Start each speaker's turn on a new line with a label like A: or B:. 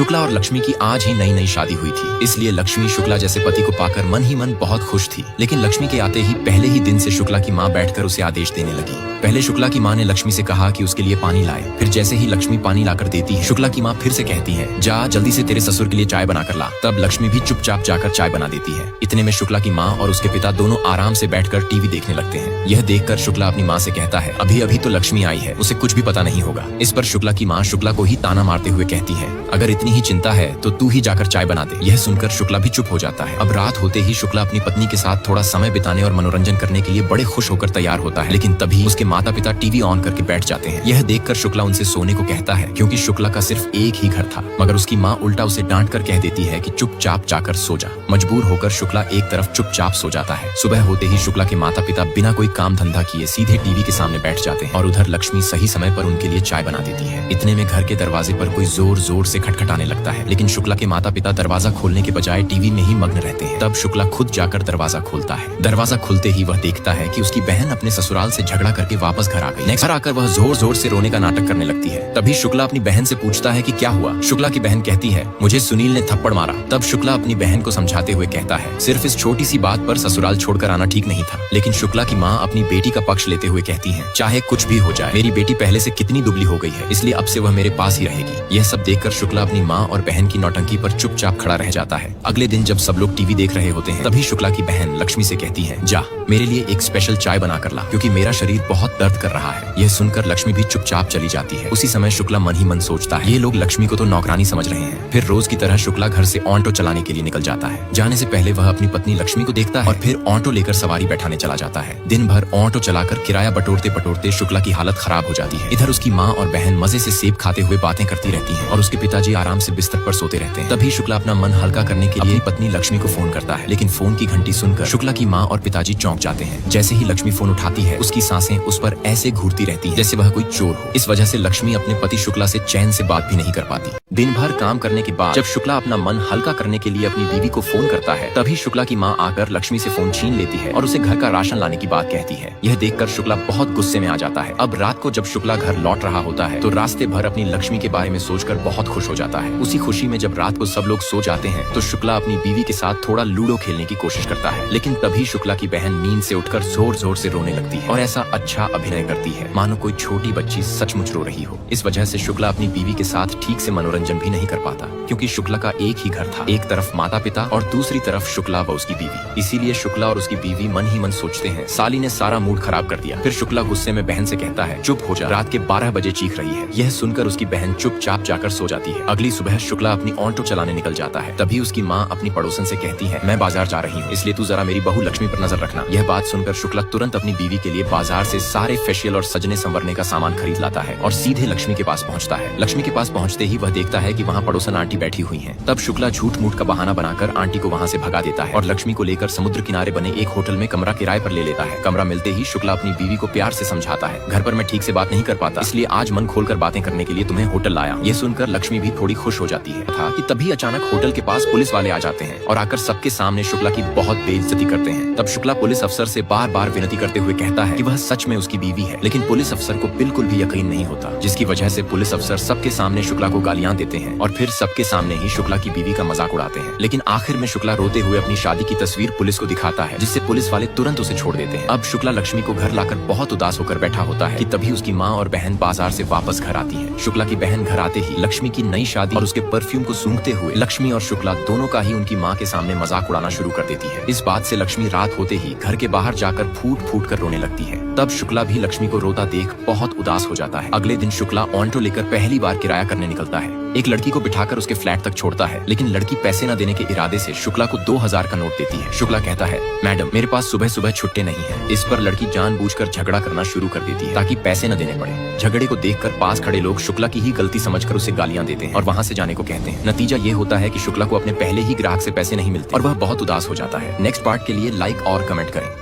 A: शुक्ला और लक्ष्मी की आज ही नई नई शादी हुई थी, इसलिए लक्ष्मी शुक्ला जैसे पति को पाकर मन ही मन बहुत खुश थी। लेकिन लक्ष्मी के आते ही पहले ही दिन से शुक्ला की माँ बैठकर उसे आदेश देने लगी। पहले शुक्ला की माँ ने लक्ष्मी से कहा कि उसके लिए पानी लाए। फिर जैसे ही लक्ष्मी पानी लाकर देती है, शुक्ला की माँ फिर से कहती है, जा जल्दी से तेरे ससुर के लिए चाय बनाकर ला। तब लक्ष्मी भी चुपचाप जाकर चाय बना देती है। इतने में शुक्ला की माँ और उसके पिता दोनों आराम से बैठकर टीवी देखने लगते हैं। यह देखकर शुक्ला अपनी माँ से कहता है, अभी अभी तो लक्ष्मी आई है, उसे कुछ भी पता नहीं होगा। इस पर शुक्ला की माँ शुक्ला को ही ताना मारते हुए कहती है, अगर इतनी ही चिंता है तो तू ही जाकर चाय बना दे। यह सुनकर शुक्ला भी चुप हो जाता है। अब रात होते ही शुक्ला अपनी पत्नी के साथ थोड़ा समय बिताने और मनोरंजन करने के लिए बड़े खुश होकर तैयार होता है। लेकिन तभी उसके माता पिता टीवी ऑन करके बैठ जाते हैं। यह देखकर शुक्ला उनसे सोने को कहता है, क्योंकि शुक्ला का सिर्फ एक ही घर था। मगर उसकी माँ उल्टा उसे डांट कर कह देती है कि चुपचाप जाकर सो जा। मजबूर होकर शुक्ला एक तरफ चुपचाप सो जाता है। सुबह होते ही शुक्ला के माता पिता बिना कोई काम धंधा किए सीधे टीवी के सामने बैठ जाते हैं और उधर लक्ष्मी सही समय पर उनके लिए चाय बना देती है। इतने में घर के दरवाजे पर कोई जोर जोर से खटखटाने लगता है, लेकिन शुक्ला के माता पिता दरवाजा खोलने के बजाय टीवी में ही मग्न रहते हैं। तब शुक्ला खुद जाकर दरवाजा खोलता है। दरवाजा खुलते ही वह देखता है कि उसकी बहन अपने ससुराल से झगड़ा करके वापस घर आ गई। घर आकर वह जोर जोर से रोने का नाटक करने लगती है। तभी शुक्ला अपनी बहन से पूछता है कि क्या हुआ। शुक्ला की बहन कहती है, मुझे सुनील ने थप्पड़ मारा। तब शुक्ला अपनी बहन को समझाते हुए कहता है, सिर्फ इस छोटी सी बात पर ससुराल छोड़कर आना ठीक नहीं था। लेकिन शुक्ला की माँ अपनी बेटी का पक्ष लेते हुए कहती है, चाहे कुछ भी हो जाए, मेरी बेटी पहले से कितनी दुबली हो गई है, इसलिए अब से वह मेरे पास ही रहेगी। यह सब देखकर शुक्ला अपनी माँ और बहन की नौटंकी पर चुपचाप खड़ा रह जाता है। अगले दिन जब सब लोग टीवी देख रहे होते हैं, तभी शुक्ला की बहन लक्ष्मी से कहती है, जा मेरे लिए एक स्पेशल चाय बना कर ला, क्योंकि मेरा शरीर बहुत दर्द कर रहा है। यह सुनकर लक्ष्मी भी चुपचाप चली जाती है। उसी समय शुक्ला मन ही मन सोचता है, ये लोग लक्ष्मी को तो नौकरानी समझ रहे हैं। फिर रोज की तरह शुक्ला घर से ऑटो चलाने के लिए निकल जाता है। जाने से पहले वह अपनी पत्नी लक्ष्मी को देखता है और फिर ऑटो लेकर सवारी बैठाने चला जाता है। दिन भर ऑटो चलाकर किराया बटोरते बटोरते शुक्ला की हालत खराब हो जाती है। इधर उसकी माँ और बहन मजे से सेब खाते हुए बातें करती रहती हैं और उसके पिताजी आराम से बिस्तर पर सोते रहते हैं। तभी शुक्ला अपना मन हल्का करने के लिए पत्नी लक्ष्मी को फोन करता है, लेकिन फोन की घंटी सुनकर शुक्ला की माँ और पिताजी चौंक जाते हैं। जैसे ही लक्ष्मी फोन उठाती है, उसकी सांसें उस पर ऐसे घूरती रहती हैं जैसे वह कोई चोर हो। इस वजह से लक्ष्मी अपने पति शुक्ला से चैन से बात भी नहीं कर पाती। दिन भर काम करने के बाद जब शुक्ला अपना मन हल्का करने के लिए अपनी बीवी को फोन करता है, तभी शुक्ला की माँ आकर लक्ष्मी से फोन छीन लेती है और उसे घर का राशन लाने की बात कहती है। यह देखकर शुक्ला बहुत गुस्से में आ जाता है। अब रात को जब शुक्ला घर लौट रहा होता है, तो रास्ते भर अपनी लक्ष्मी के बारे में सोचकर बहुत खुश हो जाता है। उसी खुशी में जब रात को सब लोग सो जाते हैं, तो शुक्ला अपनी बीवी के साथ थोड़ा लूडो खेलने की कोशिश करता है। लेकिन तभी शुक्ला की बहन नींद से उठकर जोर जोर से रोने लगती है और ऐसा अच्छा अभिनय करती है मानो कोई छोटी बच्ची सचमुच रो रही हो। इस वजह से शुक्ला अपनी बीवी के साथ ठीक से मनोरंजन भी नहीं कर पाता, क्योंकि शुक्ला का एक ही घर था, एक तरफ माता पिता और दूसरी तरफ शुक्ला व उसकी बीवी। इसीलिए शुक्ला और उसकी बीवी मन ही मन सोचते हैं, साली ने सारा मूड खराब कर दिया। फिर शुक्ला गुस्से में बहन से कहता है, चुप हो जा, रात के 12 बजे चीख रही है। यह सुनकर उसकी बहन चुपचाप जाकर सो जाती है। अगली सुबह शुक्ला अपनी ऑटो चलाने निकल जाता है। तभी उसकी माँ अपनी पड़ोसन से कहती है, मैं बाजार जा रही हूँ, इसलिए तू जरा मेरी बहू लक्ष्मी पर नजर रखना। यह बात सुनकर शुक्ला तुरंत अपनी बीवी के लिए बाजार से सारे फेशियल और सजने संवरने का सामान खरीद लाता है और सीधे लक्ष्मी के पास पहुंचता है। लक्ष्मी के पास पहुंचते ही वह देखता है कि वहाँ पड़ोसन आंटी बैठी हुई हैं। तब शुक्ला झूठ मूठ का बहाना बनाकर आंटी को वहाँ से भगा देता है और लक्ष्मी को लेकर समुद्र किनारे बने एक होटल में कमरा किराए पर ले लेता है। कमरा मिलते ही शुक्ला अपनी बीवी को प्यार से समझाता है, घर पर मैं ठीक से बात नहीं कर पाता, इसलिए आज मन खोलकर बातें करने के लिए तुम्हें होटल लाया। ये सुनकर लक्ष्मी भी थोड़ी खुश हो जाती है कि तभी अचानक होटल के पास पुलिस वाले आ जाते हैं और आकर सबके सामने शुक्ला की बहुत बेइज्जती करते हैं। तब शुक्ला पुलिस अफसर से बार बार विनती करते हुए कहता है कि वह सच में उसकी बीवी है, लेकिन पुलिस अफसर को बिल्कुल भी यकीन नहीं होता, जिसकी वजह से पुलिस अफसर सबके सामने शुक्ला को गालियां देते हैं और फिर सबके सामने ही शुक्ला की बीवी का मजाक उड़ाते हैं। लेकिन आखिर में शुक्ला रोते हुए अपनी शादी की तस्वीर पुलिस को दिखाता है, जिससे पुलिस वाले तुरंत उसे छोड़ देते हैं। अब शुक्ला लक्ष्मी को घर लाकर बहुत उदास होकर बैठा होता है कि तभी उसकी माँ और बहन बाजार से वापस घर आती है। शुक्ला की बहन घर आते ही लक्ष्मी की नई शादी और उसके परफ्यूम को सूंघते हुए लक्ष्मी और शुक्ला दोनों का ही उनकी माँ के सामने मजाक उड़ाना शुरू कर देती है। इस बात से लक्ष्मी रात होते ही घर के बाहर जाकर फूट फूट कर रोने लगती है। तब शुक्ला भी लक्ष्मी को रोता देख बहुत उदास हो जाता है। अगले दिन शुक्ला ऑटो लेकर पहली बार किराया करने निकलता है। एक लड़की को बिठाकर उसके फ्लैट तक छोड़ता है, लेकिन लड़की पैसे न देने के इरादे से शुक्ला को 2000 का नोट देती है। शुक्ला कहता है, मैडम मेरे पास सुबह सुबह छुट्टे नहीं है। इस पर लड़की जानबूझकर झगड़ा करना शुरू कर देती है ताकि पैसे न देने पड़े। झगड़े को देखकर पास खड़े लोग शुक्ला की ही गलती समझकर उसे गालियां देते हैं और वहां से जाने को कहते हैं। नतीजा ये होता है कि शुक्ला को अपने पहले ही ग्राहक से पैसे नहीं मिलते और वह बहुत उदास हो जाता है। नेक्स्ट पार्ट के लिए लाइक और कमेंट करें।